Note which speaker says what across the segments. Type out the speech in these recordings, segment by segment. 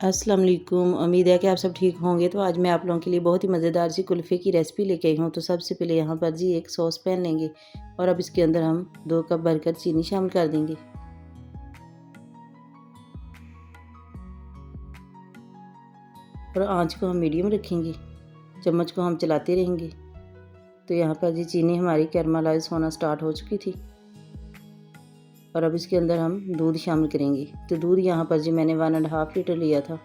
Speaker 1: अस्सलाम वालेकुम। उम्मीद है कि आप सब ठीक होंगे। तो आज मैं आप लोगों के लिए बहुत ही मज़ेदार सी कुल्फ़े की रेसिपी लेके आई हूँ। तो सबसे पहले यहाँ पर जी एक सॉस पैन लेंगे और अब इसके अंदर हम 2 कप भरकर चीनी शामिल कर देंगे और आंच को हम मीडियम रखेंगे। चम्मच को हम चलाते रहेंगे। तो यहाँ पर जी चीनी हमारी कैरमलाइज़ होना स्टार्ट हो चुकी थी और अब इसके अंदर हम दूध शामिल करेंगे। तो दूध यहाँ पर जी मैंने 1.5 लीटर लिया था।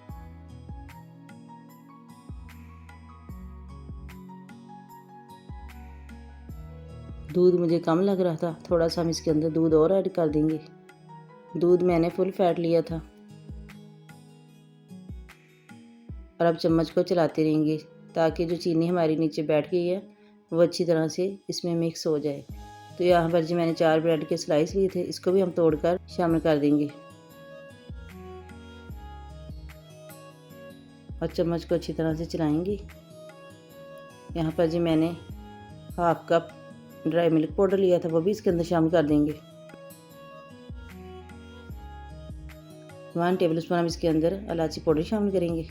Speaker 1: दूध मुझे कम लग रहा था, थोड़ा सा हम इसके अंदर दूध और ऐड कर देंगे। दूध मैंने फुल फैट लिया था और अब चम्मच को चलाते रहेंगे ताकि जो चीनी हमारी नीचे बैठ गई है वो अच्छी तरह से इसमें मिक्स हो जाए। तो यहाँ पर जी मैंने 4 ब्रेड के स्लाइस लिए थे, इसको भी हम तोड़कर शामिल कर देंगे और चम्मच को अच्छी तरह से चलाएंगे। यहाँ पर जी मैंने half cup dry milk powder लिया था, वो भी इसके अंदर शामिल कर देंगे। 1 टेबलस्पून हम इसके अंदर इलायची पाउडर शामिल करेंगे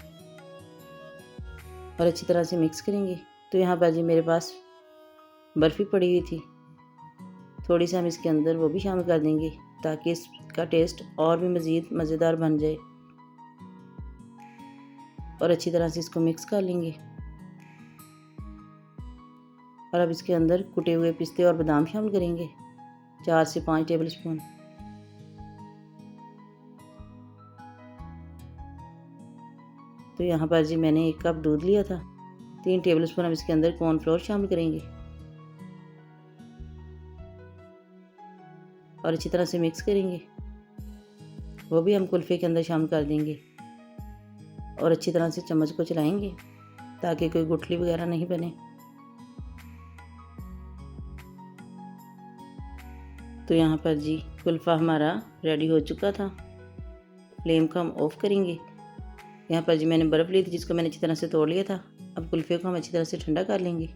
Speaker 1: और अच्छी तरह से मिक्स करेंगे। तो यहाँ पर जी मेरे पास बर्फ़ी पड़ी हुई थी, थोड़ी सी हम इसके अंदर वो भी शामिल कर देंगे ताकि इसका टेस्ट और भी मज़ीद मज़ेदार बन जाए और अच्छी तरह से इसको मिक्स कर लेंगे। और अब इसके अंदर कुटे हुए पिस्ते और बादाम शामिल करेंगे, 4 से 5 टेबलस्पून। तो यहाँ पर जी मैंने 1 कप दूध लिया था, 3 टेबलस्पून हम इसके अंदर कॉर्नफ्लोर शामिल करेंगे और अच्छी तरह से मिक्स करेंगे। वो भी हम कुल्फ़े के अंदर शामिल कर देंगे और अच्छी तरह से चम्मच को चलाएंगे ताकि कोई गुठली वगैरह नहीं बने। तो यहाँ पर जी कुल्फ़ा हमारा रेडी हो चुका था। फ्लेम को हम ऑफ़ करेंगे। यहाँ पर जी मैंने बर्फ़ ली थी जिसको मैंने अच्छी तरह से तोड़ लिया था। अब कुल्फ़े को हम अच्छी तरह से ठंडा कर लेंगे।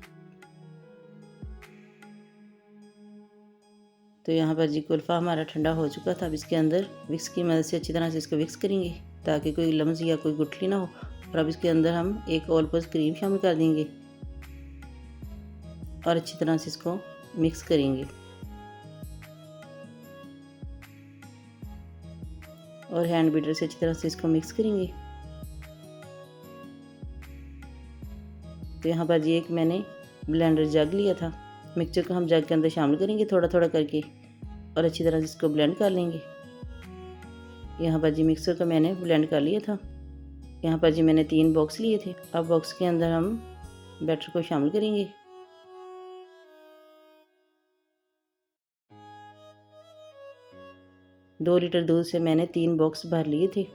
Speaker 1: तो यहाँ पर जी कुल्फ़ा हमारा ठंडा हो चुका था। अब इसके अंदर विक्स की मदद से अच्छी तरह से इसको विक्स करेंगे ताकि कोई लम्स या कोई गुठली ना हो। और अब इसके अंदर हम 1 ऑल पर्पज़ क्रीम शामिल कर देंगे और अच्छी तरह से इसको मिक्स करेंगे और हैंड बीटर से अच्छी तरह से इसको मिक्स करेंगे। तो यहाँ पर जी एक मैंने ब्लेंडर जग लिया था, मिक्सचर को हम जग के अंदर शामिल करेंगे थोड़ा थोड़ा करके और अच्छी तरह से इसको ब्लेंड कर लेंगे। यहाँ पर जी मिक्सर को मैंने ब्लेंड कर लिया था। यहाँ पर जी मैंने 3 बॉक्स लिए थे। अब बॉक्स के अंदर हम बैटर को शामिल करेंगे। दो लीटर दूध से मैंने 3 बॉक्स भर लिए थे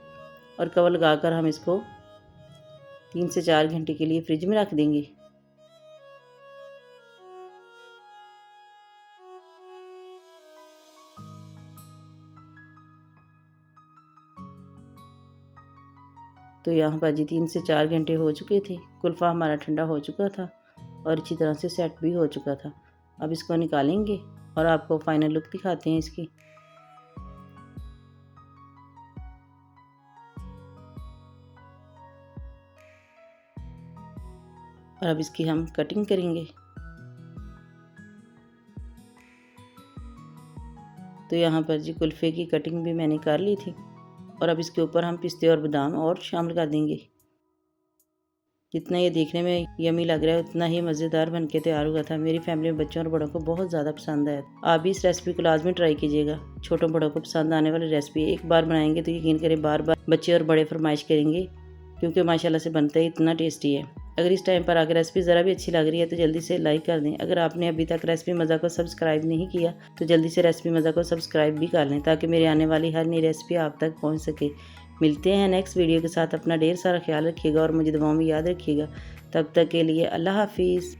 Speaker 1: और कवर लगाकर हम इसको 3 से 4 घंटे के लिए फ्रिज में रख देंगे। तो यहाँ पर जी 3 से 4 घंटे हो चुके थे। कुल्फ़ा हमारा ठंडा हो चुका था और अच्छी तरह से सेट भी हो चुका था। अब इसको निकालेंगे और आपको फाइनल लुक दिखाते हैं इसकी। और अब इसकी हम कटिंग करेंगे। तो यहाँ पर जी कुल्फ़े की कटिंग भी मैंने कर ली थी और अब इसके ऊपर हम पिस्ते और बादाम और शामिल कर देंगे। जितना ये देखने में यमी लग रहा है उतना ही मज़ेदार बन के तैयार हुआ था। मेरी फैमिली में बच्चों और बड़ों को बहुत ज़्यादा पसंद आया। आप भी इस रेसिपी को लाजमी ट्राई कीजिएगा। छोटों बड़ों को पसंद आने वाली रेसिपी एक बार बनाएंगे तो यकीन करें बार बार बच्चे और बड़े फरमाइश करेंगे क्योंकि माशाल्लाह से बनता ही इतना टेस्टी है। अगर इस टाइम पर आकर रेसिपी ज़रा भी अच्छी लग रही है तो जल्दी से लाइक कर दें। अगर आपने अभी तक रेसिपी मज़ा को सब्सक्राइब नहीं किया तो जल्दी से रेसिपी मज़ा को सब्सक्राइब भी कर लें ताकि मेरी आने वाली हर नई रेसिपी आप तक पहुंच सके। मिलते हैं नेक्स्ट वीडियो के साथ। अपना ढेर सारा ख्याल रखिएगा और मुझे दुआओं में याद रखिएगा। तब तक के लिए अल्लाह हाफिज़।